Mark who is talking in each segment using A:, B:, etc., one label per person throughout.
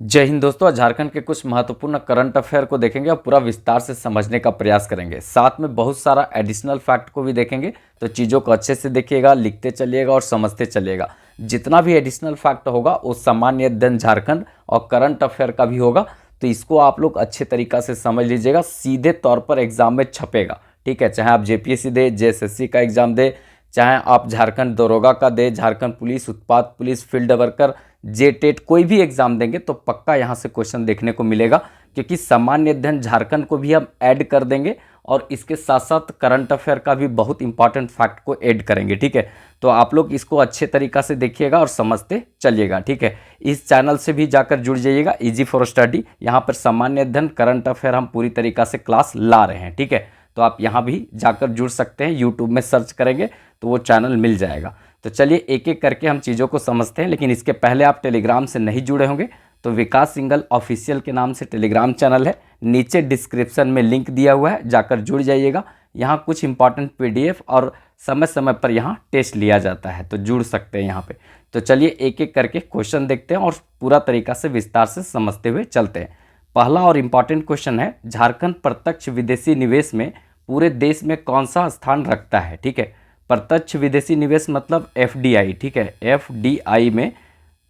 A: जय हिंद दोस्तों। आज झारखंड के कुछ महत्वपूर्ण करंट अफेयर को देखेंगे और पूरा विस्तार से समझने का प्रयास करेंगे। साथ में बहुत सारा एडिशनल फैक्ट को भी देखेंगे, तो चीज़ों को अच्छे से देखिएगा, लिखते चलिएगा और समझते चलिएगा। जितना भी एडिशनल फैक्ट होगा वो सामान्य अध्ययन झारखंड और करंट अफेयर का भी होगा, तो इसको आप लोग अच्छे तरीक़ा से समझ लीजिएगा। सीधे तौर पर एग्जाम में छपेगा, ठीक है। चाहे आप जेपीएससी दे, जेएसएससी का एग्जाम दे, चाहे आप झारखंड दरोगा का दे, झारखंड पुलिस, उत्पाद पुलिस, फील्ड वर्कर, जेटेट, कोई भी एग्जाम देंगे तो पक्का यहाँ से क्वेश्चन देखने को मिलेगा, क्योंकि सामान्य अध्ययन झारखंड को भी हम ऐड कर देंगे और इसके साथ साथ करंट अफेयर का भी बहुत इंपॉर्टेंट फैक्ट को ऐड करेंगे, ठीक है। तो आप लोग इसको अच्छे तरीक़ा से देखिएगा और समझते चलिएगा, ठीक है। इस चैनल से भी जाकर जुड़ जाइएगा, इजी फॉर स्टडी। यहाँ पर सामान्य अध्ययन, करंट अफेयर हम पूरी तरीक़ा से क्लास ला रहे हैं, ठीक है। तो आप यहाँ भी जाकर जुड़ सकते हैं, यूट्यूब में सर्च करेंगे तो वो चैनल मिल जाएगा। तो चलिए एक एक करके हम चीज़ों को समझते हैं, लेकिन इसके पहले आप टेलीग्राम से नहीं जुड़े होंगे तो विकास सिंघल ऑफिशियल के नाम से टेलीग्राम चैनल है, नीचे डिस्क्रिप्शन में लिंक दिया हुआ है, जाकर जुड़ जाइएगा। यहाँ कुछ इंपॉर्टेंट पीडीएफ और समय समय पर यहाँ टेस्ट लिया जाता है, तो जुड़ सकते हैं यहाँ पे। तो चलिए एक एक करके क्वेश्चन देखते हैं और पूरा तरीका से विस्तार से समझते हुए चलते हैं। पहला और इम्पॉर्टेंट क्वेश्चन है, झारखंड प्रत्यक्ष विदेशी निवेश में पूरे देश में कौन सा स्थान रखता है, ठीक है। प्रत्यक्ष विदेशी निवेश मतलब एफडीआई, ठीक है। एफडीआई में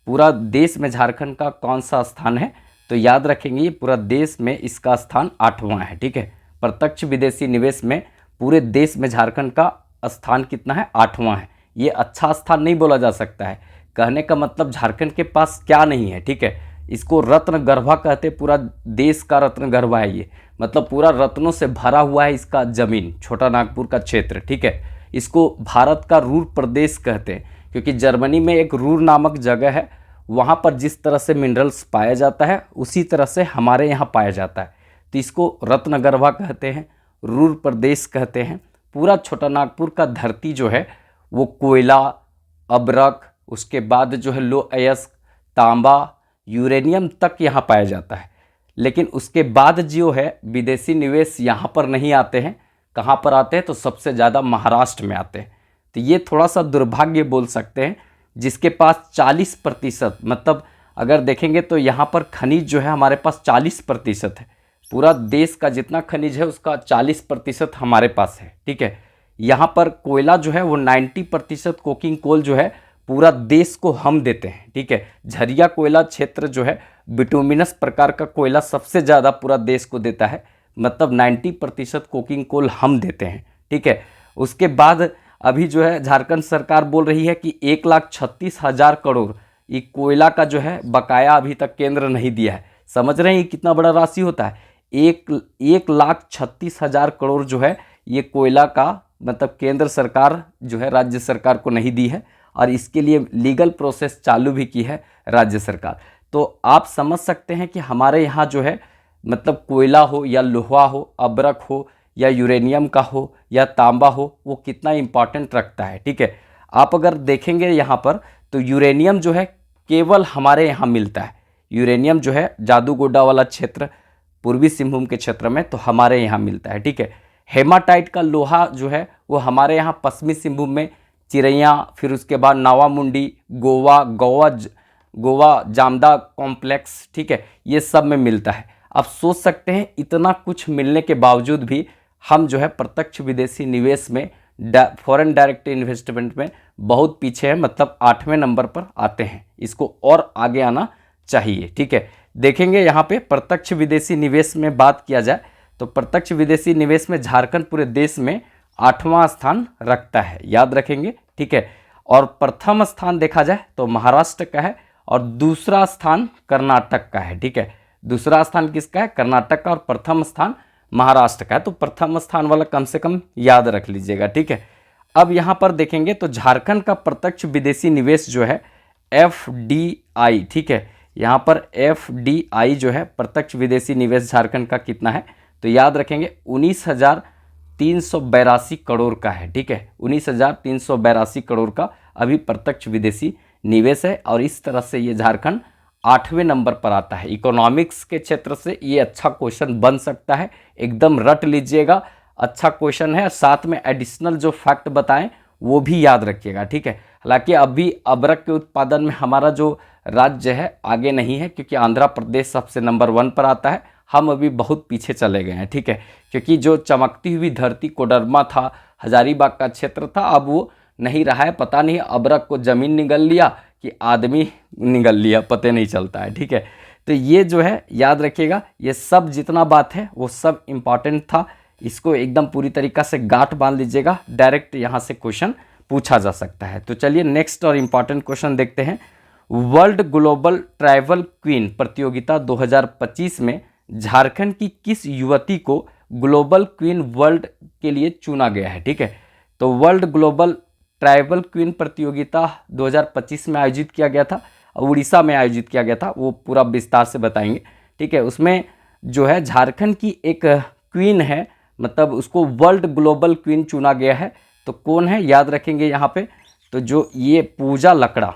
A: पूरा देश में झारखंड का कौन सा स्थान है, तो याद रखेंगे ये पूरा देश में इसका स्थान 8वां है, ठीक है। प्रत्यक्ष विदेशी निवेश में पूरे देश में झारखंड का स्थान कितना है, 8वां है। ये अच्छा स्थान नहीं बोला जा सकता है, कहने का मतलब झारखंड के पास क्या नहीं है, ठीक है। इसको रत्न गर्भा कहते, पूरा देश का रत्न गर्भा है ये, मतलब पूरा रत्नों से भरा हुआ है इसका ज़मीन, छोटा नागपुर का क्षेत्र, ठीक है। इसको भारत का रूर प्रदेश कहते हैं, क्योंकि जर्मनी में एक रूर नामक जगह है, वहाँ पर जिस तरह से मिनरल्स पाया जाता है उसी तरह से हमारे यहाँ पाया जाता है, तो इसको रत्नगर्भा कहते हैं, रूर प्रदेश कहते हैं। पूरा छोटा नागपुर का धरती जो है वो कोयला, अब्रक, उसके बाद जो है लो अयस्क, तांबा, यूरेनियम तक यहाँ पाया जाता है। लेकिन उसके बाद जो है विदेशी निवेश यहाँ पर नहीं आते हैं। कहाँ पर आते हैं, तो सबसे ज़्यादा महाराष्ट्र में आते हैं। तो ये थोड़ा सा दुर्भाग्य बोल सकते हैं, जिसके पास 40%, मतलब अगर देखेंगे तो यहाँ पर खनिज जो है हमारे पास 40% है। पूरा देश का जितना खनिज है उसका 40% हमारे पास है, ठीक है। यहाँ पर कोयला जो है वो 90% कोकिंग कोल जो है पूरा देश को हम देते हैं, ठीक है। झरिया कोयला क्षेत्र जो है बिटुमिनस प्रकार का कोयला सबसे ज़्यादा पूरा देश को देता है, मतलब 90% कोकिंग कोल हम देते हैं, ठीक है। उसके बाद अभी जो है झारखंड सरकार बोल रही है कि 1,36,000 करोड़ ये कोयला का जो है बकाया अभी तक केंद्र नहीं दिया है। समझ रहे हैं ये कितना बड़ा राशि होता है, 1,36,000 करोड़ जो है ये कोयला का, मतलब केंद्र सरकार जो है राज्य सरकार को नहीं दी है, और इसके लिए लीगल प्रोसेस चालू भी की है राज्य सरकार। तो आप समझ सकते हैं कि हमारे यहाँ जो है मतलब कोयला हो या लोहा हो, अब्रक हो या यूरेनियम का हो या तांबा हो, वो कितना इम्पॉर्टेंट रखता है, ठीक है। आप अगर देखेंगे यहाँ पर तो यूरेनियम जो है केवल हमारे यहाँ मिलता है। यूरेनियम जो है जादूगोड्डा वाला क्षेत्र, पूर्वी सिंहभूम के क्षेत्र में, तो हमारे यहाँ मिलता है, ठीक है। हेमाटाइट का लोहा जो है वो हमारे यहाँ पश्चिमी सिंहभूम में चिरैया, फिर उसके बाद नावामुंडी, गोवा जामदा कॉम्प्लेक्स, ठीक है, ये सब में मिलता है। आप सोच सकते हैं इतना कुछ मिलने के बावजूद भी हम जो है प्रत्यक्ष विदेशी निवेश में, फॉरेन डायरेक्ट इन्वेस्टमेंट में बहुत पीछे हैं, मतलब 8वें नंबर पर आते हैं। इसको और आगे आना चाहिए, ठीक है। देखेंगे यहाँ पे प्रत्यक्ष विदेशी निवेश में बात किया जाए तो प्रत्यक्ष विदेशी निवेश में झारखंड पूरे देश में 8वां स्थान रखता है, याद रखेंगे, ठीक है। और प्रथम स्थान देखा जाए तो महाराष्ट्र का है और दूसरा स्थान कर्नाटक का है, ठीक है। दूसरा स्थान किसका है, कर्नाटक का, और प्रथम स्थान महाराष्ट्र का है। तो प्रथम स्थान वाला कम से कम याद रख लीजिएगा, ठीक है। अब यहाँ पर देखेंगे तो झारखंड का प्रत्यक्ष विदेशी निवेश जो है एफडीआई, ठीक है। यहाँ पर एफडीआई जो है प्रत्यक्ष विदेशी निवेश झारखंड का कितना है, तो याद रखेंगे 19,382 करोड़ का है, ठीक है। 19,382 करोड़ का अभी प्रत्यक्ष विदेशी निवेश है, और इस तरह से ये झारखंड 8वें नंबर पर आता है। इकोनॉमिक्स के क्षेत्र से ये अच्छा क्वेश्चन बन सकता है, एकदम रट लीजिएगा, अच्छा क्वेश्चन है। साथ में एडिशनल जो फैक्ट बताएं वो भी याद रखिएगा, ठीक है। हालांकि अभी अबरक के उत्पादन में हमारा जो राज्य है आगे नहीं है, क्योंकि आंध्र प्रदेश सबसे नंबर 1 पर आता है। हम अभी बहुत पीछे चले गए हैं, ठीक है, क्योंकि जो चमकती हुई धरती कोडरमा था, हजारीबाग का क्षेत्र था, अब वो नहीं रहा है। पता नहीं अबरक को ज़मीन निगल लिया कि आदमी निगल लिया, पता नहीं चलता है, ठीक है। तो ये जो है याद रखिएगा, ये सब जितना बात है वो सब इम्पॉर्टेंट था। इसको एकदम पूरी तरीक़ा से गांठ बांध लीजिएगा, डायरेक्ट यहाँ से क्वेश्चन पूछा जा सकता है। तो चलिए नेक्स्ट और इम्पॉर्टेंट क्वेश्चन देखते हैं। वर्ल्ड ग्लोबल ट्राइबल क्वीन प्रतियोगिता 2025 में झारखंड की किस युवती को ग्लोबल क्वीन वर्ल्ड के लिए चुना गया है, ठीक है। तो वर्ल्ड ग्लोबल ट्राइबल क्वीन प्रतियोगिता 2025 में आयोजित किया गया था, उड़ीसा में आयोजित किया गया था, वो पूरा विस्तार से बताएंगे, ठीक है। उसमें जो है झारखंड की एक क्वीन है, मतलब उसको वर्ल्ड ग्लोबल क्वीन चुना गया है। तो कौन है याद रखेंगे यहाँ पे, तो जो ये पूजा लकड़ा,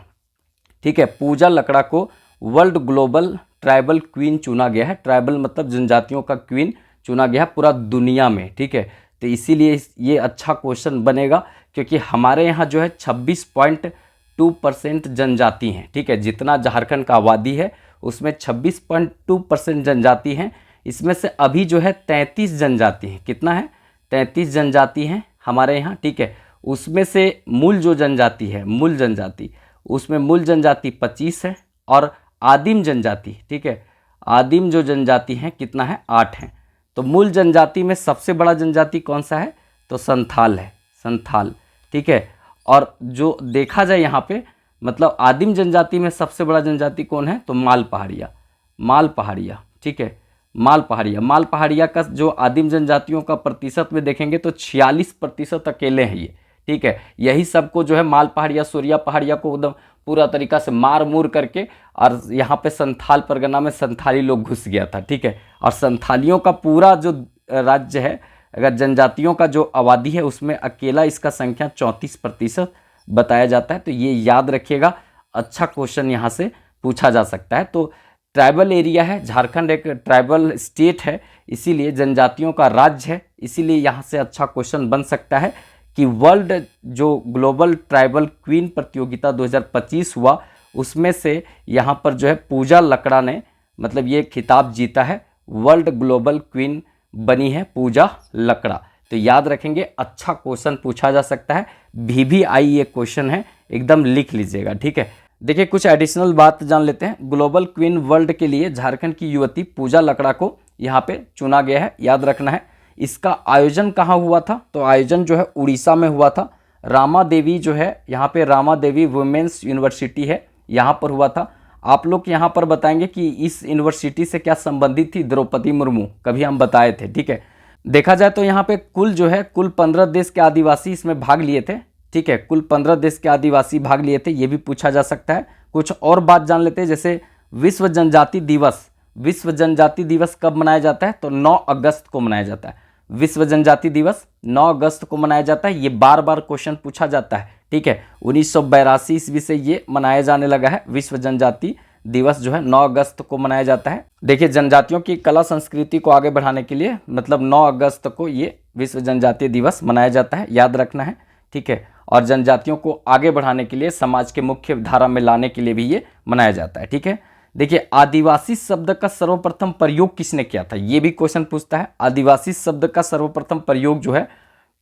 A: ठीक है, पूजा लकड़ा को वर्ल्ड ग्लोबल ट्राइबल क्वीन चुना गया है। ट्राइबल मतलब जनजातियों का क्वीन चुना गया है पूरा दुनिया में, ठीक है। तो इसीलिए ये अच्छा क्वेश्चन बनेगा, क्योंकि हमारे यहाँ जो है 26.2% जनजाति हैं, ठीक है। जितना झारखंड का आबादी है उसमें 26.2% जनजाति हैं। इसमें से अभी जो है 33 जनजाति हैं। कितना है? 33 जनजाति हैं हमारे यहाँ, ठीक है। उसमें से मूल जो जनजाति है, मूल जनजाति, उसमें मूल जनजाति 25 है और आदिम जनजाति, ठीक है, आदिम जो जनजाति हैं कितना है? 8 हैं। तो मूल जनजाति में सबसे बड़ा जनजाति कौन सा है? तो संथाल है, संथाल, ठीक है। और जो देखा जाए यहाँ पे, मतलब आदिम जनजाति में सबसे बड़ा जनजाति कौन है? तो माल पहाड़िया, माल पहाड़िया, ठीक है, माल पहाड़िया। माल पहाड़िया का जो आदिम जनजातियों का प्रतिशत में देखेंगे तो 46% अकेले हैं ये, ठीक है। यही सबको जो है माल पहाड़िया, सूर्या पहाड़िया को एकदम पूरा तरीका से मार मूर करके, और यहाँ पे संथाल परगना में संथाली लोग घुस गया था, ठीक है। और संथालियों का पूरा जो राज्य है, अगर जनजातियों का जो आबादी है उसमें अकेला इसका संख्या 34% बताया जाता है। तो ये याद रखिएगा, अच्छा क्वेश्चन यहाँ से पूछा जा सकता है। तो ट्राइबल एरिया है, झारखंड एक ट्राइबल स्टेट है, इसीलिए जनजातियों का राज्य है, इसीलिए यहाँ से अच्छा क्वेश्चन बन सकता है कि वर्ल्ड जो ग्लोबल ट्राइबल क्वीन प्रतियोगिता 2025 हुआ, उसमें से यहाँ पर जो है पूजा लकड़ा ने मतलब ये खिताब जीता है, वर्ल्ड ग्लोबल क्वीन बनी है पूजा लकड़ा। तो याद रखेंगे, अच्छा क्वेश्चन पूछा जा सकता है। VVI ये क्वेश्चन है, एकदम लिख लीजिएगा, ठीक है। देखिए कुछ एडिशनल बात जान लेते हैं। ग्लोबल क्वीन वर्ल्ड के लिए झारखंड की युवती पूजा लकड़ा को यहाँ पे चुना गया है, याद रखना है। इसका आयोजन कहाँ हुआ था? तो आयोजन जो है उड़ीसा में हुआ था। रामा देवी जो है यहाँ पे, रामा देवी वुमेन्स यूनिवर्सिटी है, यहाँ पर हुआ था। आप लोग यहाँ पर बताएंगे कि इस यूनिवर्सिटी से क्या संबंधित थी? द्रौपदी मुर्मू, कभी हम बताए थे, ठीक है। देखा जाए तो यहाँ पे कुल जो है कुल 15 देश के आदिवासी इसमें भाग लिए थे, ठीक है। कुल 15 देश के आदिवासी भाग लिए थे, ये भी पूछा जा सकता है। कुछ और बात जान लेते हैं, जैसे विश्व जनजाति दिवस, विश्व जनजाति दिवस कब मनाया जाता है? तो 9 अगस्त को मनाया जाता है। विश्व जनजाति दिवस 9 अगस्त को मनाया जाता है। ये बार बार क्वेश्चन पूछा जाता है, ठीक है। 1982 ईस्वी से ये मनाया जाने लगा है। विश्व जनजाति दिवस जो है 9 अगस्त को मनाया जाता है। देखिए जनजातियों की कला संस्कृति को आगे बढ़ाने के लिए मतलब 9 अगस्त को ये विश्व जनजातीय दिवस मनाया जाता है, याद रखना है, ठीक है। और जनजातियों को आगे बढ़ाने के लिए, समाज के मुख्य धारा में लाने के लिए भी ये मनाया जाता है, ठीक है। देखिए आदिवासी शब्द का सर्वप्रथम प्रयोग किसने किया था? ये भी क्वेश्चन पूछता है। आदिवासी शब्द का सर्वप्रथम प्रयोग जो है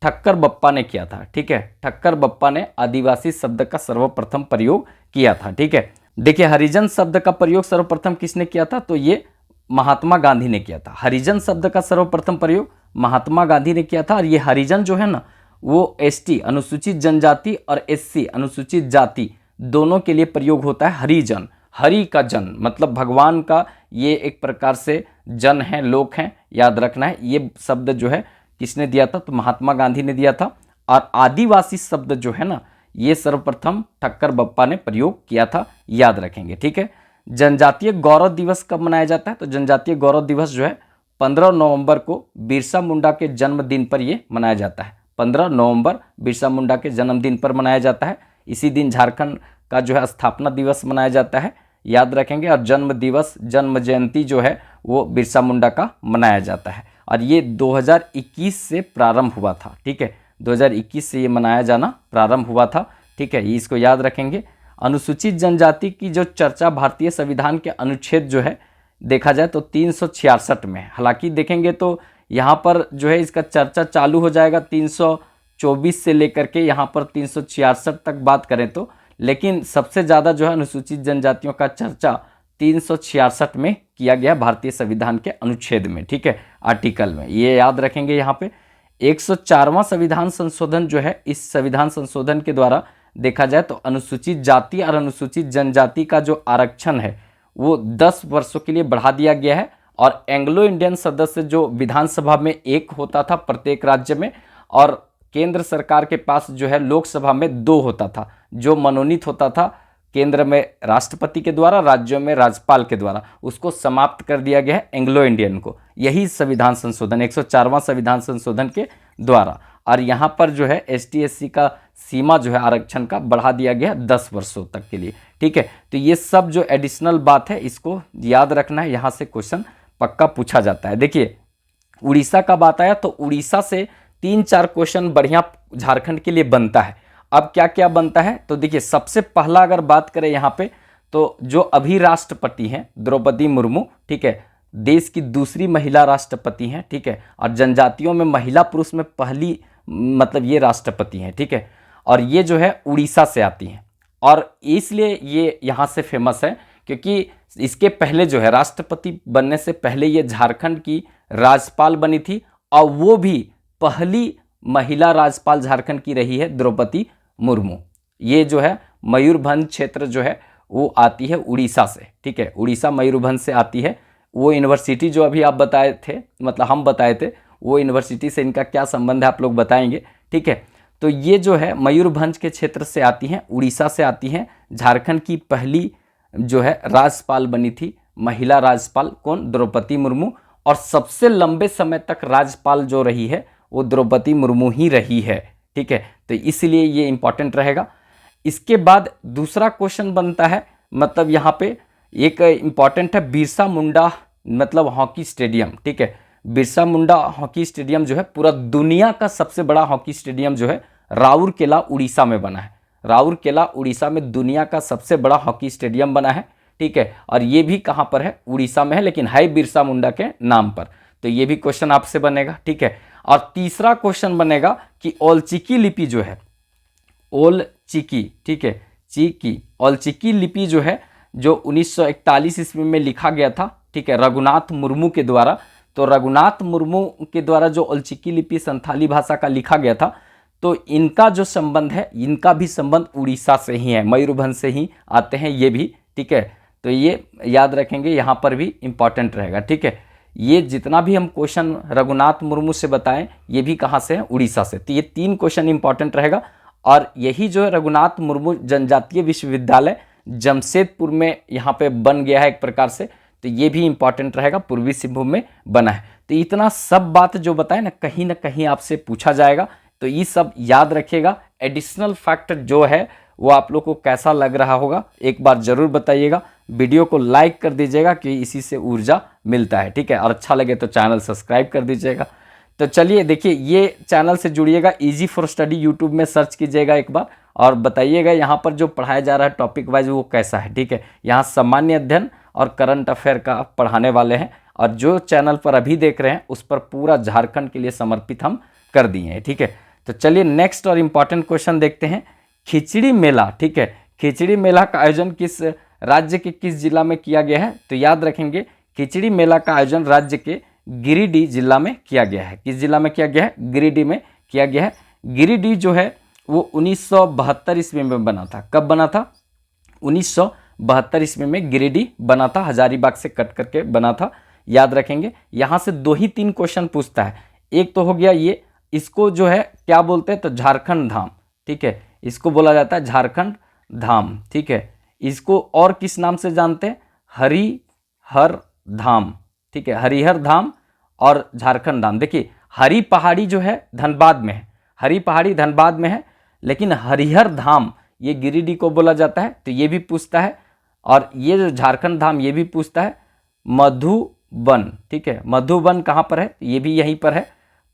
A: ठक्कर बप्पा ने किया था, ठीक है। ठक्कर बप्पा ने आदिवासी शब्द का सर्वप्रथम प्रयोग किया था, ठीक है। देखिए हरिजन शब्द का प्रयोग सर्वप्रथम किसने किया था? तो ये महात्मा गांधी ने किया था। हरिजन शब्द का सर्वप्रथम प्रयोग महात्मा गांधी ने किया था। और ये हरिजन जो है ना, वो ST अनुसूचित जनजाति और SC अनुसूचित जाति दोनों के लिए प्रयोग होता है। हरिजन, हरि का जन मतलब भगवान का ये एक प्रकार से जन है, लोक हैं, याद रखना है। ये शब्द जो है किसने दिया था? तो महात्मा गांधी ने दिया था। और आदिवासी शब्द जो है ना, ये सर्वप्रथम ठक्कर बप्पा ने प्रयोग किया था, याद रखेंगे, ठीक है। जनजातीय गौरव दिवस कब मनाया जाता है? तो जनजातीय गौरव दिवस जो है 15 नवंबर को बिरसा मुंडा के जन्मदिन पर ये मनाया जाता है। 15 नवंबर बिरसा मुंडा के जन्मदिन पर मनाया जाता है। इसी दिन झारखंड का जो है स्थापना दिवस मनाया जाता है, याद रखेंगे। और जन्म दिवस, जन्म जयंती जो है वो बिरसा मुंडा का मनाया जाता है। और ये 2021 से प्रारंभ हुआ था, ठीक है। 2021 से ये मनाया जाना प्रारंभ हुआ था, ठीक है, इसको याद रखेंगे। अनुसूचित जनजाति की जो चर्चा भारतीय संविधान के अनुच्छेद जो है देखा जाए तो 366 में, हालांकि देखेंगे तो यहाँ पर जो है इसका चर्चा चालू हो जाएगा 324 से लेकर के यहाँ पर 366 तक बात करें तो, लेकिन सबसे ज़्यादा जो है अनुसूचित जनजातियों का चर्चा 366 में किया गया भारतीय संविधान के अनुच्छेद में, ठीक है, आर्टिकल में, ये याद रखेंगे। यहाँ पे 104वां संविधान संशोधन जो है, इस संविधान संशोधन के द्वारा देखा जाए तो अनुसूचित जाति और अनुसूचित जनजाति का जो आरक्षण है वो 10 वर्षों के लिए बढ़ा दिया गया है, और एंग्लो इंडियन सदस्य जो विधानसभा में एक होता था प्रत्येक राज्य में, और केंद्र सरकार के पास जो है लोकसभा में 2 होता था, जो मनोनीत होता था केंद्र में राष्ट्रपति के द्वारा, राज्यों में राज्यपाल के द्वारा, उसको समाप्त कर दिया गया है एंग्लो इंडियन को, यही संविधान संशोधन 104वां संविधान संशोधन के द्वारा। और यहाँ पर जो है ST SC का सीमा जो है आरक्षण का बढ़ा दिया गया 10 वर्षों तक के लिए, ठीक है। तो ये सब जो एडिशनल बात है इसको याद रखना है, यहाँ से क्वेश्चन पक्का पूछा जाता है। देखिए उड़ीसा का बात आया तो उड़ीसा से 3-4 क्वेश्चन बढ़िया झारखंड के लिए बनता है। अब क्या क्या बनता है तो देखिए, सबसे पहला अगर बात करें यहाँ पे तो जो अभी राष्ट्रपति हैं द्रौपदी मुर्मू, ठीक है, देश की दूसरी महिला राष्ट्रपति हैं, ठीक है, और जनजातियों में महिला पुरुष में पहली मतलब ये राष्ट्रपति हैं, ठीक है, और ये जो है उड़ीसा से आती हैं, और इसलिए ये यहाँ से फेमस है क्योंकि इसके पहले जो है राष्ट्रपति बनने से पहले ये झारखंड की राज्यपाल बनी थी, और वो भी पहली महिला राज्यपाल झारखंड की रही है द्रौपदी मुर्मू। ये जो है मयूरभंज क्षेत्र जो है वो आती है उड़ीसा से, ठीक है, उड़ीसा मयूरभंज से आती है। वो यूनिवर्सिटी जो अभी आप बताए थे, मतलब हम बताए थे, वो यूनिवर्सिटी से इनका क्या संबंध है आप लोग बताएंगे, ठीक है। तो ये जो है मयूरभंज के क्षेत्र से आती हैं, उड़ीसा से आती हैं, झारखंड की पहली जो है राज्यपाल बनी थी महिला राज्यपाल, कौन? द्रौपदी मुर्मू, और सबसे लंबे समय तक राज्यपाल जो रही है वो द्रौपदी मुर्मू ही रही है, ठीक है, तो इसलिए ये इंपॉर्टेंट रहेगा। इसके बाद दूसरा क्वेश्चन बनता है, मतलब यहाँ पे एक इंपॉर्टेंट है बिरसा मुंडा मतलब हॉकी स्टेडियम, ठीक है, बिरसा मुंडा हॉकी स्टेडियम जो है पूरा दुनिया का सबसे बड़ा हॉकी स्टेडियम जो है राउरकेला उड़ीसा में बना है। राउरकेला उड़ीसा में दुनिया का सबसे बड़ा हॉकी स्टेडियम बना है, ठीक है, और ये भी कहाँ पर है? उड़ीसा में है, लेकिन है बिरसा मुंडा के नाम पर। तो ये भी क्वेश्चन आपसे बनेगा, ठीक है। और तीसरा क्वेश्चन बनेगा कि ओलचिकी लिपि जो है, ओलचिकी, ठीक है, चिकी, ओलचिकी लिपि जो है जो 1941 ईस्वी में लिखा गया था, ठीक है, रघुनाथ मुर्मू के द्वारा। तो रघुनाथ मुर्मू के द्वारा जो ओलचिकी लिपि संथाली भाषा का लिखा गया था, तो इनका जो संबंध है, इनका भी संबंध उड़ीसा से ही है, मयूरभंज से ही आते हैं ये भी, ठीक है। तो ये याद रखेंगे, यहाँ पर भी इंपॉर्टेंट रहेगा, ठीक है। ये जितना भी हम क्वेश्चन रघुनाथ मुर्मू से बताएं, ये भी कहाँ से है? उड़ीसा से। तो ये 3 क्वेश्चन इंपॉर्टेंट रहेगा, और यही जो है रघुनाथ मुर्मू जनजातीय विश्वविद्यालय जमशेदपुर में यहाँ पे बन गया है एक प्रकार से, तो ये भी इंपॉर्टेंट रहेगा, पूर्वी सिंहभूम में बना है। तो इतना सब बात जो बताए ना कहीं आपसे पूछा जाएगा, तो ये सब याद रखिएगा। एडिशनल फैक्ट जो है वो आप लोग को कैसा लग रहा होगा एक बार ज़रूर बताइएगा। वीडियो को लाइक कर दीजिएगा कि इसी से ऊर्जा मिलता है, ठीक है, और अच्छा लगे तो चैनल सब्सक्राइब कर दीजिएगा। तो चलिए देखिए, ये चैनल से जुड़िएगा, इजी फॉर स्टडी यूट्यूब में सर्च कीजिएगा एक बार, और बताइएगा यहाँ पर जो पढ़ाया जा रहा है टॉपिक वाइज वो कैसा है, ठीक है। यहाँ सामान्य अध्ययन और करंट अफेयर का पढ़ाने वाले हैं, और जो चैनल पर अभी देख रहे हैं उस पर पूरा झारखंड के लिए समर्पित हम कर दिए हैं, ठीक है। तो चलिए नेक्स्ट और इम्पॉर्टेंट क्वेश्चन देखते हैं। खिचड़ी मेला, ठीक है, खिचड़ी मेला का आयोजन किस राज्य के किस जिला में किया गया है? तो याद रखेंगे, खिचड़ी मेला का आयोजन राज्य के गिरिडीह जिला में किया गया है। किस जिला में किया गया है? गिरिडीह में किया गया है। गिरिडीह जो है वो 1972 ईस्वी में बना था। कब बना था? 1972 ईस्वी में गिरिडीह बना था, हजारीबाग से कट करके बना था, याद रखेंगे। यहाँ से 2 ही 3 क्वेश्चन पूछता है। एक तो हो गया ये, इसको जो है क्या बोलते हैं? तो झारखंड धाम, ठीक है, इसको बोला जाता है झारखंड धाम, ठीक है। इसको और किस नाम से जानते हैं? हरिहर धाम, ठीक है, हरिहर धाम और झारखंड धाम। देखिए हरी पहाड़ी जो है धनबाद में है, हरी पहाड़ी धनबाद में है, लेकिन हरिहर धाम ये गिरिडीह को बोला जाता है, तो ये भी पूछता है। और ये जो झारखंड धाम ये भी पूछता है। मधुबन, ठीक है, मधुबन कहाँ पर है? ये भी यहीं पर है।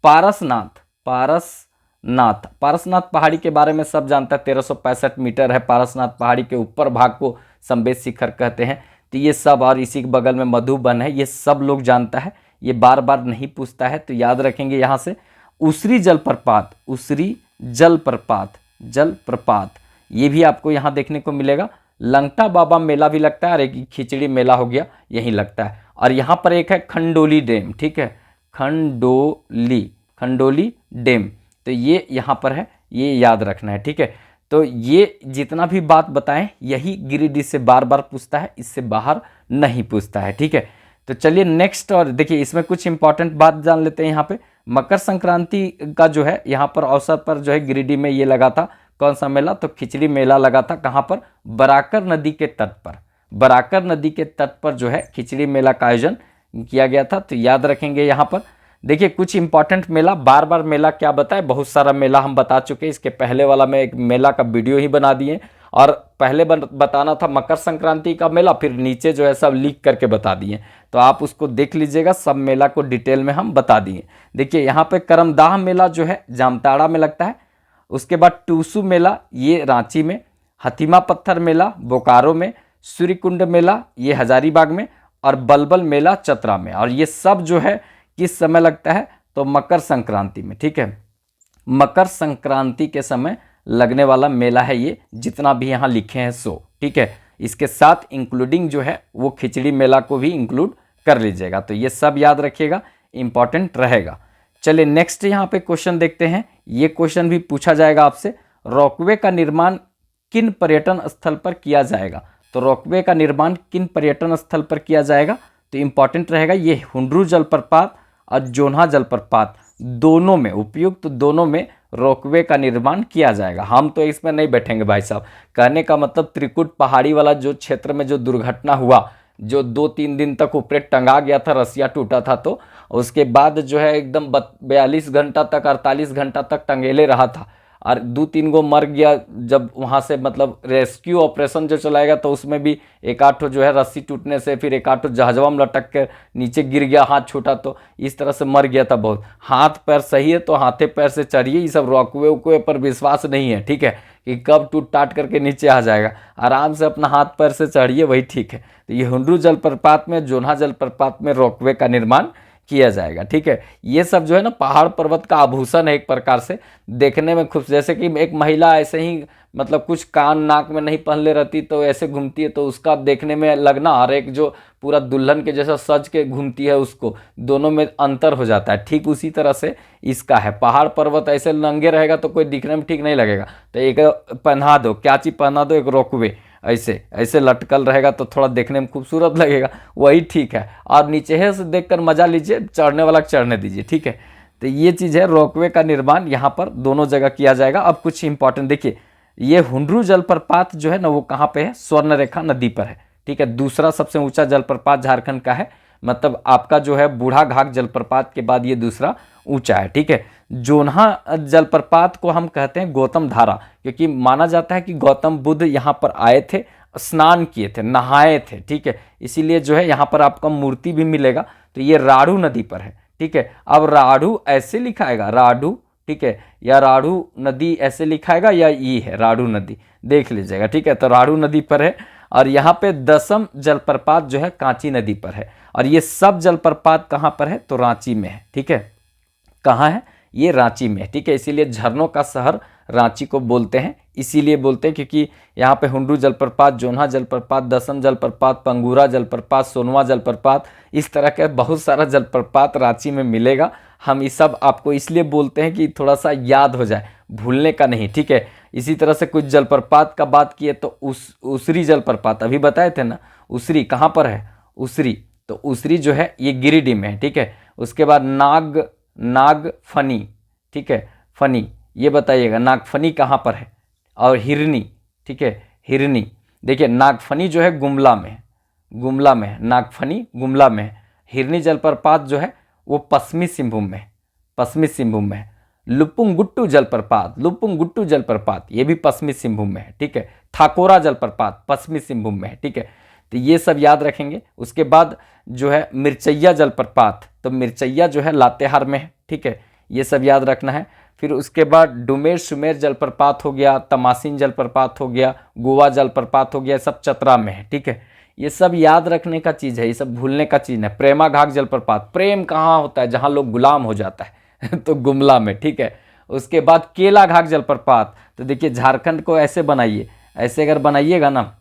A: पारसनाथ, पारसनाथ पारसनाथ पहाड़ी के बारे में सब जानता है, 1365 मीटर है पारसनाथ पहाड़ी के ऊपर भाग को संवेद शिखर कहते हैं। तो ये सब, और इसी के बगल में मधुबन है, ये सब लोग जानता है, ये बार बार नहीं पूछता है तो याद रखेंगे यहाँ से। उसरी जलप्रपात, उसरी जलप्रपात ये भी आपको यहाँ देखने को मिलेगा। लंगटा बाबा मेला भी लगता है, और एक खिचड़ी मेला हो गया यहीं लगता है। और यहाँ पर एक है खंडोली डैम, ठीक है, खंडोली डैम, तो ये यहाँ पर है, ये याद रखना है, ठीक है। तो ये जितना भी बात बताएं यही गिरिडीह से बार बार पूछता है, इससे बाहर नहीं पूछता है, ठीक है। तो चलिए नेक्स्ट, और देखिए इसमें कुछ इंपॉर्टेंट बात जान लेते हैं। यहाँ पे मकर संक्रांति का जो है यहाँ पर अवसर पर जो है गिरिडीह में ये लगा था, कौन सा मेला, तो खिचड़ी मेला लगा था। कहाँ पर, बराकर नदी के तट पर, बराकर नदी के तट पर जो है खिचड़ी मेला का आयोजन किया गया था। तो याद रखेंगे यहाँ पर। देखिए कुछ इंपॉर्टेंट मेला, बार बार मेला क्या बताए, बहुत सारा मेला हम बता चुके हैं। इसके पहले वाला में एक मेला का वीडियो ही बना दिए, और पहले बताना था मकर संक्रांति का मेला, फिर नीचे जो है सब लिख करके बता दिए, तो आप उसको देख लीजिएगा, सब मेला को डिटेल में हम बता दिए। देखिए यहाँ पे करमदाह मेला जो है जामताड़ा में लगता है। उसके बाद टूसू मेला ये रांची में, हथीमा पत्थर मेला बोकारो में, सूर्यकुंड मेला ये हजारीबाग में, और बलबल मेला चतरा में। और ये सब जो है किस समय लगता है, तो मकर संक्रांति में, ठीक है, मकर संक्रांति के समय लगने वाला मेला है ये, जितना भी यहाँ लिखे हैं सो, ठीक है। इसके साथ इंक्लूडिंग जो है वो खिचड़ी मेला को भी इंक्लूड कर लीजिएगा। तो ये सब याद रखिएगा, इंपॉर्टेंट रहेगा। चलिए नेक्स्ट यहाँ पे क्वेश्चन देखते हैं। ये क्वेश्चन भी पूछा जाएगा आपसे, रॉकवे का निर्माण किन पर्यटन स्थल पर किया जाएगा। तो रॉकवे का निर्माण किन पर्यटन स्थल पर किया जाएगा, तो इंपॉर्टेंट रहेगा ये हुंड्रू जलप्रपात और जोन्हा जलप्रपात, दोनों में, उपयुक्त दोनों में रोपवे का निर्माण किया जाएगा। हम तो इसमें नहीं बैठेंगे भाई साहब। कहने का मतलब त्रिकुट पहाड़ी वाला जो क्षेत्र में जो दुर्घटना हुआ, जो 2-3 दिन तक ऊपर टंगा गया था, रसिया टूटा था, तो उसके बाद जो है एकदम 42 घंटा तक, 48 घंटा तक टंगेले रहा था, और 2-3 गो मर गया। जब वहाँ से मतलब रेस्क्यू ऑपरेशन जो चलाएगा तो उसमें भी एक आठ जो है रस्सी टूटने से, फिर एक आठ जहाजवा में लटक कर नीचे गिर गया, हाथ छूटा, तो इस तरह से मर गया था बहुत। हाथ पैर सही है तो हाथे पैर से चढ़िए, ये सब रॉकवे वॉकवे पर विश्वास नहीं है, ठीक है, कि कब टूट टाट करके नीचे आ जाएगा। आराम से अपना हाथ पैर से चढ़िए, वही ठीक है। तो ये हुंड्रू जलप्रपात में, जोन्हा जलप्रपात में रॉकवे का निर्माण किया जाएगा, ठीक है। ये सब जो है ना पहाड़ पर्वत का आभूषण है एक प्रकार से, देखने में खूब, जैसे कि एक महिला ऐसे ही मतलब कुछ कान नाक में नहीं पहन ले रहती तो ऐसे घूमती है, तो उसका देखने में लगना, और एक जो पूरा दुल्हन के जैसा सज के घूमती है, उसको दोनों में अंतर हो जाता है। ठीक उसी तरह से इसका है, पहाड़ पर्वत ऐसे नंगे रहेगा तो कोई दिखने में ठीक नहीं लगेगा, तो एक पहना दो, क्या चीज़ पहना दो, एक रोकवे, ऐसे ऐसे लटकल रहेगा तो थोड़ा देखने में खूबसूरत लगेगा, वही ठीक है। और नीचे है से देखकर मजा लीजिए, चढ़ने वाला चढ़ने दीजिए, ठीक है। तो ये चीज़ है, रोपवे का निर्माण यहाँ पर दोनों जगह किया जाएगा। अब कुछ इंपॉर्टेंट देखिए, ये हुंड्रू जलप्रपात जो है ना वो कहाँ पे है, स्वर्णरेखा नदी पर है, ठीक है। दूसरा सबसे ऊंचा जलप्रपात झारखंड का है, मतलब आपका जो है बूढ़ा घाट जलप्रपात के बाद ये दूसरा ऊंचा है, ठीक है। जोन्हा जलप्रपात को हम कहते हैं गौतम धारा, क्योंकि माना जाता है कि गौतम बुद्ध यहाँ पर आए थे, स्नान किए थे, नहाए थे, ठीक है, इसीलिए जो है यहाँ पर आपका मूर्ति भी मिलेगा। तो ये राढ़ू नदी पर है, ठीक है। अब राढ़ू ऐसे लिखाएगा, राढ़ू, ठीक है, या राढ़ू नदी ऐसे लिखाएगा, या ये है राढ़ू नदी, देख लीजिएगा, ठीक है। तो राढ़ू नदी पर है, और यहाँ पे दसम जलप्रपात जो है कांची नदी पर है, और ये सब जलप्रपात कहाँ पर है, तो रांची में है, ठीक है। कहाँ है, ये रांची में है, ठीक है। इसीलिए झरनों का शहर रांची को बोलते हैं, इसीलिए बोलते हैं क्योंकि यहाँ पे हुंड्रू जलप्रपात, जोन्हा जलप्रपात, दसम जलप्रपात, पंगूरा जलप्रपात, सोनवा जलप्रपात, इस तरह के बहुत सारा जलप्रपात रांची में मिलेगा। हम ये सब आपको इसलिए बोलते हैं कि थोड़ा सा याद हो जाए, भूलने का नहीं, ठीक है। इसी तरह से कुछ जलप्रपात का बात किए तो उसरी जलप्रपात अभी बताए थे ना, उसरी कहाँ पर है, उसरी, तो उसरी जो है ये गिरिडीह में है, ठीक है। उसके बाद नागफनी, ठीक है, फनी, ये बताइएगा नागफनी कहाँ पर है, और हिरनी, ठीक है, हिरनी, देखिए नागफनी जो है गुमला में है, गुमला में है, नागफनी गुमला में है। हिरनी जलप्रपात जो है वो पश्चिमी सिंहभूम में है, पश्चिमी सिंहभूम में है। लुपुंगुट्टू जलप्रपात, लुपुंगुट्टू जलप्रपात ये भी पश्चिमी सिंहभूम में है, ठीक है। थाकोरा जलप्रपात पश्चिमी सिंहभूम में है, ठीक है। तो ये सब याद रखेंगे। उसके बाद जो है मिर्चैया जलप्रपात, तो मिर्चैया जो है लातेहार में है, ठीक है, ये सब याद रखना है। फिर उसके बाद डुमेर सुमेर जलप्रपात हो गया, तमासिन जलप्रपात हो गया, गोवा जलप्रपात हो गया, सब चतरा में है। ठीक है, ये सब याद रखने का चीज़ है, ये सब भूलने का चीज़ है। प्रेमा घाट जलप्रपात, प्रेम कहाँ होता है, जहाँ लोग गुलाम हो जाता है तो गुमला में। ठीक है, उसके बाद केला घाट जलप्रपात, तो देखिए झारखंड को ऐसे बनाइए, ऐसे अगर बनाइएगा ना,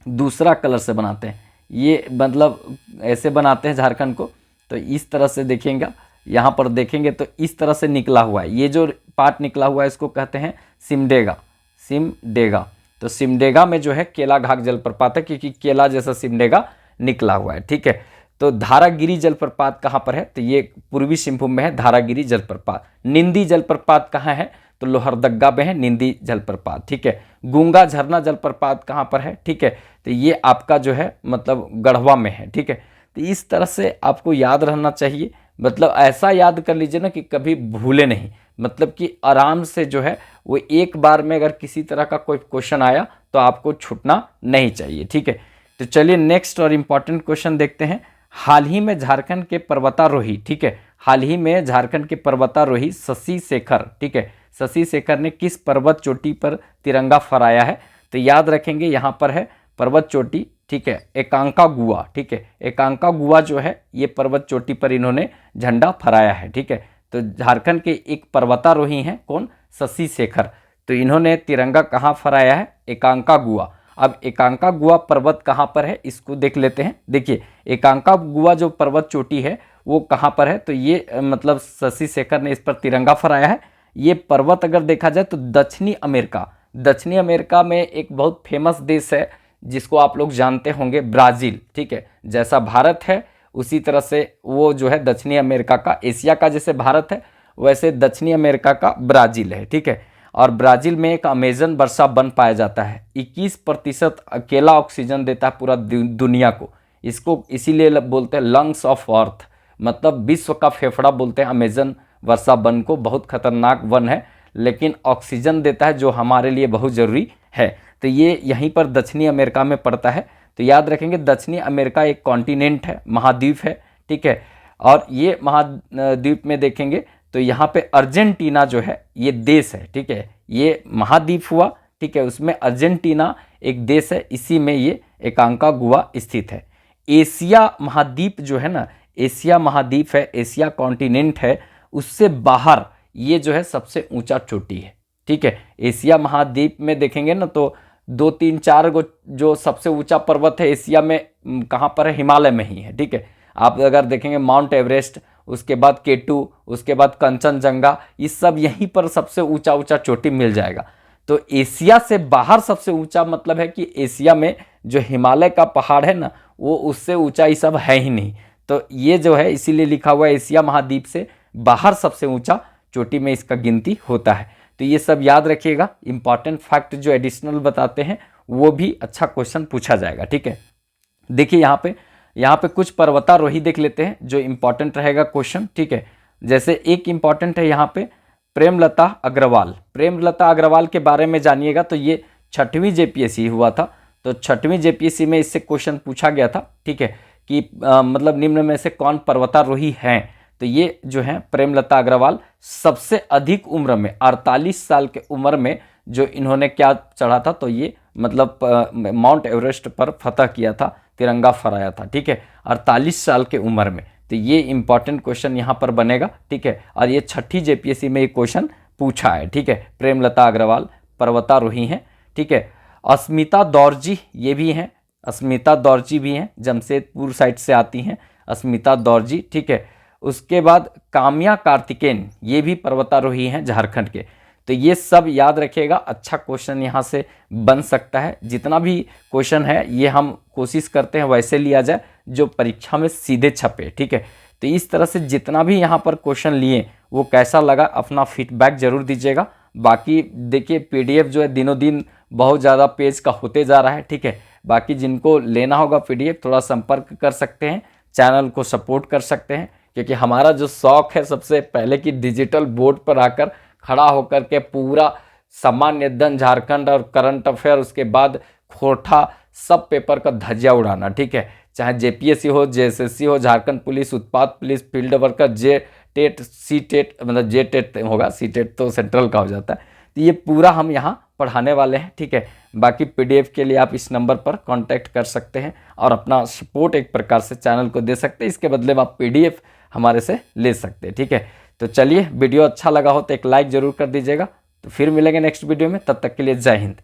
A: दूसरा कलर से बनाते हैं, ये मतलब ऐसे बनाते हैं झारखंड को, तो इस तरह से देखेंगे, यहाँ पर देखेंगे तो इस तरह से निकला हुआ है, ये जो पार्ट निकला हुआ है इसको कहते हैं सिमडेगा। सिमडेगा, तो सिमडेगा में जो है केला घाट जलप्रपात है, क्योंकि केला जैसा सिमडेगा निकला हुआ है। ठीक है, तो धारागिरी जलप्रपात कहाँ पर है, तो ये पूर्वी सिंहभूम में है धारागिरी जलप्रपात। निंदी जलप्रपात कहाँ है, तो लोहरदग्गा में है निंदी जलप्रपात। ठीक है, गूंगा झरना जलप्रपात कहाँ पर है, ठीक है, तो ये आपका जो है मतलब गढ़वा में है। ठीक है, तो इस तरह से आपको याद रहना चाहिए, मतलब ऐसा याद कर लीजिए ना कि कभी भूले नहीं, मतलब कि आराम से जो है वो एक बार में अगर किसी तरह का कोई क्वेश्चन आया तो आपको छूटना नहीं चाहिए। ठीक है, तो चलिए नेक्स्ट और इम्पॉर्टेंट क्वेश्चन देखते हैं। हाल ही में झारखंड के पर्वतारोही, ठीक है, हाल ही में झारखंड के पर्वतारोही शशि शेखर, ठीक है, शशि शेखर ने किस पर्वत चोटी पर तिरंगा फहराया है, तो याद रखेंगे यहाँ पर है पर्वत चोटी। ठीक है, एकांकागुआ। ठीक है, एकांकागुआ जो है ये पर्वत चोटी पर इन्होंने झंडा फहराया है। ठीक है, तो झारखंड के एक पर्वतारोही हैं कौन, शशि शेखर, तो इन्होंने तिरंगा कहाँ फहराया है, एकांकागुआ। अब एकांकागुआ पर्वत कहाँ पर है इसको देख लेते हैं। देखिए एकांकागुआ जो पर्वत चोटी है वो कहाँ पर है, तो ये मतलब शशि शेखर ने इस पर तिरंगा फहराया है। ये पर्वत अगर देखा जाए तो दक्षिणी अमेरिका में एक बहुत फेमस देश है जिसको आप लोग जानते होंगे, ब्राज़ील। ठीक है, जैसा भारत है उसी तरह से वो जो है दक्षिणी अमेरिका का, एशिया का जैसे भारत है वैसे दक्षिणी अमेरिका का ब्राज़ील है। ठीक है, और ब्राज़ील में एक अमेजन वर्षा वन पाया जाता है, 21% अकेला ऑक्सीजन देता है पूरा दुनिया को। इसको इसीलिए बोलते हैं लंग्स ऑफ अर्थ, मतलब विश्व का फेफड़ा बोलते हैं अमेजन वर्षा वन को। बहुत खतरनाक वन है लेकिन ऑक्सीजन देता है जो हमारे लिए बहुत ज़रूरी है। तो ये यहीं पर दक्षिणी अमेरिका में पड़ता है। तो याद रखेंगे दक्षिणी अमेरिका एक कॉन्टिनेंट है, महाद्वीप है। ठीक है, और ये महाद्वीप में देखेंगे तो यहाँ पे अर्जेंटीना जो है ये देश है। ठीक है, ये महाद्वीप हुआ, ठीक है, उसमें अर्जेंटीना एक देश है, इसी में ये एकांकागुआ स्थित है। एशिया महाद्वीप जो है ना, एशिया महाद्वीप है, एशिया कॉन्टिनेंट है, उससे बाहर ये जो है सबसे ऊंचा चोटी है। ठीक है, एशिया महाद्वीप में देखेंगे ना तो 2-3-4 गो जो सबसे ऊंचा पर्वत है एशिया में कहाँ पर है, हिमालय में ही है। ठीक है, आप अगर देखेंगे माउंट एवरेस्ट, उसके बाद K2, उसके बाद कंचनजंगा, ये सब यहीं पर सबसे ऊंचा ऊंचा चोटी मिल जाएगा। तो एशिया से बाहर सबसे ऊंचा मतलब है कि एशिया में जो हिमालय का पहाड़ है ना वो उससे ऊंचा ये सब है ही नहीं। तो ये जो है इसीलिए लिखा हुआ है एशिया महाद्वीप से बाहर सबसे ऊंचा चोटी में इसका गिनती होता है। तो ये सब याद रखिएगा, इंपॉर्टेंट फैक्ट जो एडिशनल बताते हैं वो भी अच्छा क्वेश्चन पूछा जाएगा। ठीक है, देखिए यहाँ पे कुछ पर्वतारोही देख लेते हैं जो इंपॉर्टेंट रहेगा क्वेश्चन। ठीक है, जैसे एक इंपॉर्टेंट है यहाँ पे प्रेमलता अग्रवाल। प्रेमलता अग्रवाल के बारे में जानिएगा, तो ये 6वीं JPSC हुआ था, तो 6वीं JPSC में इससे क्वेश्चन पूछा गया था। ठीक है, कि मतलब निम्न में से कौन पर्वतारोही हैं, तो ये जो है प्रेमलता अग्रवाल सबसे अधिक उम्र में 48 साल के उम्र में जो इन्होंने क्या चढ़ा था, तो ये मतलब माउंट एवरेस्ट पर फतह किया था, तिरंगा फहराया था। ठीक है, 48 साल के उम्र में। तो ये इंपॉर्टेंट क्वेश्चन यहाँ पर बनेगा। ठीक है, और ये 6ठी JPSC में ये क्वेश्चन पूछा है। ठीक है, प्रेमलता अग्रवाल पर्वतारोही हैं। ठीक है, अस्मिता दौरजी ये भी हैं, अस्मिता दौरजी भी हैं, जमशेदपुर साइड से आती हैं अस्मिता दौरजी। ठीक है, उसके बाद काम्या कार्तिकेन ये भी पर्वतारोही हैं झारखंड के। तो ये सब याद रखिएगा, अच्छा क्वेश्चन यहाँ से बन सकता है। जितना भी क्वेश्चन है ये हम कोशिश करते हैं वैसे लिया जाए जो परीक्षा में सीधे छपे। ठीक है, तो इस तरह से जितना भी यहाँ पर क्वेश्चन लिए वो कैसा लगा अपना फीडबैक जरूर दीजिएगा। बाकी देखिए PDF जो है दिनों दिन बहुत ज़्यादा पेज का होते जा रहा है। ठीक है, बाकी जिनको लेना होगा PDF थोड़ा संपर्क कर सकते हैं, चैनल को सपोर्ट कर सकते हैं, क्योंकि हमारा जो शौक है सबसे पहले कि डिजिटल बोर्ड पर आकर खड़ा होकर के पूरा सामान्य अध्ययन झारखंड और करंट अफेयर, उसके बाद खोरठा, सब पेपर का धज्जिया उड़ाना। ठीक है, चाहे JPSC हो, JSSC हो, झारखंड पुलिस, उत्पाद police, field worker, TET, C TET मतलब जे टेट होगा, सी टेट तो सेंट्रल का हो जाता है। तो ये पूरा हम यहाँ पढ़ाने वाले हैं, ठीक है। बाकी पीडीएफ के लिए आप इस नंबर पर कांटेक्ट कर सकते हैं और अपना सपोर्ट एक प्रकार से चैनल को दे सकते हैं। इसके बदले में आप पीडीएफ हमारे से ले सकते हैं, ठीक है। तो चलिए, वीडियो अच्छा लगा हो तो एक लाइक ज़रूर कर दीजिएगा। तो फिर मिलेंगे नेक्स्ट वीडियो में, तब तक के लिए जय हिंद।